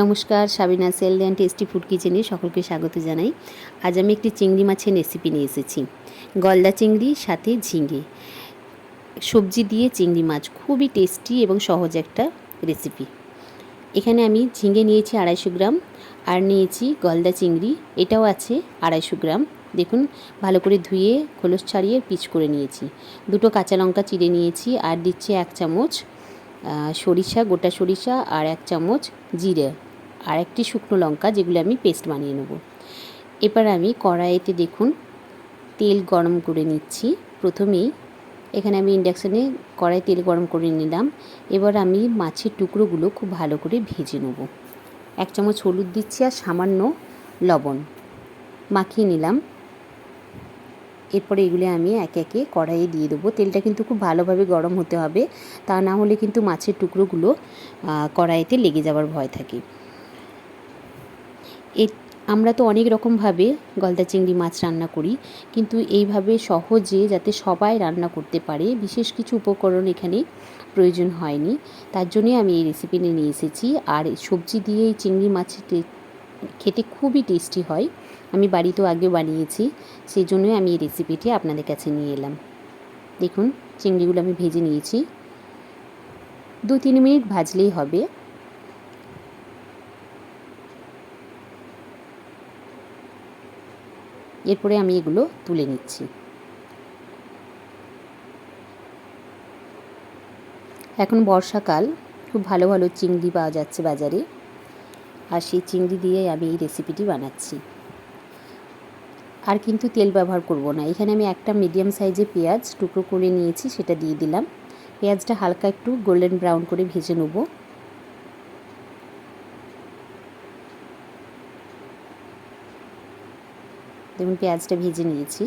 নমস্কার, Sabina healthy and tasty food কিচেনে সকলকে স্বাগত জানাই। আজ আমি একটি চিংড়ি মাছের রেসিপি নিয়ে এসেছি। গলদা চিংড়ি সাথে ঝিঙে সবজি দিয়ে চিংড়ি মাছ, খুবই টেস্টি এবং সহজ একটা রেসিপি। এখানে আমি ঝিঙে নিয়েছি 250 গ্রাম, আর নিয়েছি গলদা চিংড়ি, এটাও আছে 250 গ্রাম। দেখুন, ভালো করে ধুয়ে খোলস ছাড়িয়ে পিচ করে নিয়েছি। 2টো কাঁচা লঙ্কা চিড়ে নিয়েছি, আর দিচ্ছি 1 চামচ সরিষা, গোটা সরিষা, আর 1 চামচ জিরে, আর একটি শুকনো লঙ্কা, যেগুলো আমি পেস্ট বানিয়ে নেব। এবার আমি কড়াইতে দেখুন তেল গরম করে নিচ্ছি। প্রথমেই এখানে আমি ইন্ডাকশানে কড়াই তেল গরম করে নিলাম। এবার আমি মাছের টুকরোগুলো খুব ভালো করে ভেজে নেব। 1 চামচ হলুদ দিচ্ছি, আর সামান্য লবণ মাখিয়ে নিলাম। এরপরে এগুলো আমি একে একে কড়াইয়ে দিয়ে দেবো। তেলটা কিন্তু খুব ভালোভাবে গরম হতে হবে, তা না হলে কিন্তু মাছের টুকরোগুলো কড়াইতে লেগে যাওয়ার ভয় থাকে। আমরা তো অনেক রকমভাবে গলদা চিংড়ি মাছ রান্না করি, কিন্তু এইভাবে সহজে যাতে সবাই রান্না করতে পারে, বিশেষ কিছু উপকরণ এখানে প্রয়োজন হয়নি, তার জন্যই আমি এই রেসিপি নিয়ে এসেছি। আর সবজি দিয়ে এই চিংড়ি মাছ খেতে খুবই টেস্টি হয়। আমি বাড়িতেও আগে বানিয়েছি, সেই জন্যই আমি এই রেসিপিটি আপনাদের কাছে নিয়ে এলাম। দেখুন, চিংড়িগুলো আমি ভেজে নিয়েছি, 2-3 মিনিট ভাজলেই হবে। এরপরে আমি এগুলো তুলে নিচ্ছি। এখন বর্ষাকাল, খুব ভালো ভালো চিংড়ি পাওয়া যাচ্ছে বাজারে, আর সেই চিংড়ি দিয়ে আমি এই রেসিপিটি বানাচ্ছি। আর কিন্তু তেল ব্যবহার করব না। এখানে আমি একটা মিডিয়াম সাইজে পেঁয়াজ টুকরো করে নিয়েছি, সেটা দিয়ে দিলাম। পেঁয়াজটা হালকা একটু গোল্ডেন ব্রাউন করে ভেজে নেব। দেখুন, পেঁয়াজটা ভেজে নিয়েছি।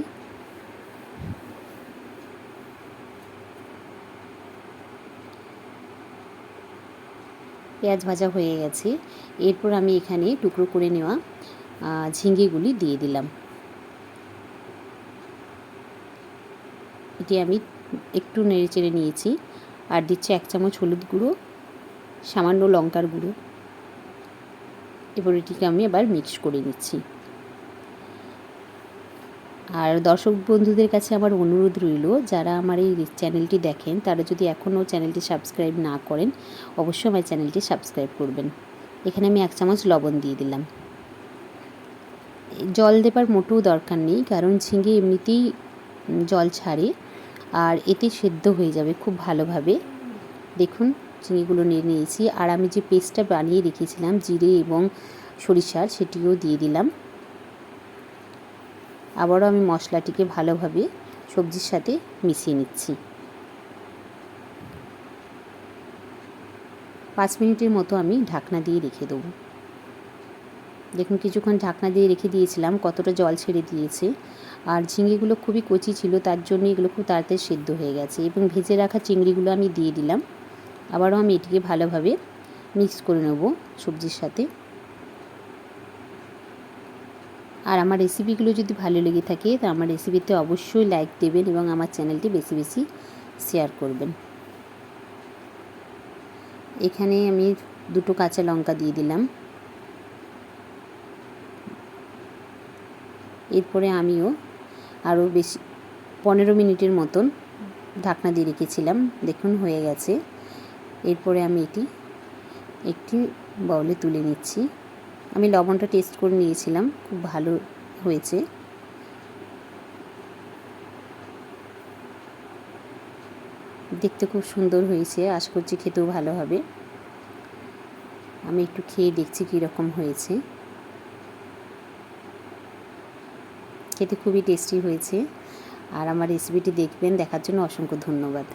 পেঁয়াজ ভাজা হয়ে গেছে। এরপর আমি এখানে টুকরো করে নেওয়া ঝিঙেগুলি দিয়ে দিলাম। এটি আমি একটু নেড়ে চেড়ে নিয়েছি, আর দিচ্ছি 1 চামচ হলুদ গুঁড়ো, সামান্য লঙ্কার গুঁড়ো। এবার এটিকে আমি আবার মিক্স করে নিচ্ছি। আর দর্শক বন্ধুদের কাছে আমার অনুরোধ রইল, যারা আমার এই চ্যানেলটি দেখেন, তারা যদি এখনও চ্যানেলটি সাবস্ক্রাইব না করেন, অবশ্যই আমার চ্যানেলটি সাবস্ক্রাইব করবেন। এখানে আমি 1 চামচ লবণ দিয়ে দিলাম। জল দেবার মোটেও দরকার নেই, কারণ ঝিঙে এমনিতেই জল ছাড়ে, আর এতে সেদ্ধ হয়ে যাবে খুব ভালোভাবে। দেখুন, ঝিঙেগুলো নিয়ে নিয়েছি, আর আমি যে পেস্টটা বানিয়ে রেখেছিলাম জিরে এবং সরিষার, সেটিও দিয়ে দিলাম। আবারও আমি মশলাটিকে ভালোভাবে সবজির সাথে মিশিয়ে নিচ্ছি। 5 মিনিটের মতো আমি ঢাকনা দিয়ে রেখে দেবো। দেখুন, কিছুক্ষণ ঢাকনা দিয়ে রেখে দিয়েছিলাম, কতটা জল ছেড়ে দিয়েছে। আর ঝিঙেগুলো খুবই কচি ছিল, তার জন্য এগুলো খুব তাড়াতাড়ি সেদ্ধ হয়ে গেছে। এবং ভেজে রাখা চিংড়িগুলো আমি দিয়ে দিলাম। আবারও আমি এটিকে ভালোভাবে মিক্স করে নেব সবজির সাথে। আর আমার রেসিপিগুলো যদি ভালো লেগে থাকে, তা আমার রেসিপিতে অবশ্যই লাইক দেবেন এবং আমার চ্যানেলটি বেশি বেশি শেয়ার করবেন। এখানে আমি 2টো কাঁচা লঙ্কা দিয়ে দিলাম। এরপরে আমিও আরও বেশি 15 মিনিটের মতন ঢাকনা দিয়ে রেখেছিলাম। দেখুন, হয়ে গেছে। এরপরে আমি এটি একটি বাউলে তুলে নিচ্ছি। আমি লবণটা টেস্ট করে নিয়েছিলাম, খুব ভালো হয়েছে। দেখতে খুব সুন্দর হয়েছে, আশা করছি খেতেও ভালো হবে। আমি একটু খেয়ে দেখছি কীরকম হয়েছে। খেতে খুবই টেস্টি হয়েছে। আর আমার রেসিপিটি দেখার জন্য অসংখ্য ধন্যবাদ।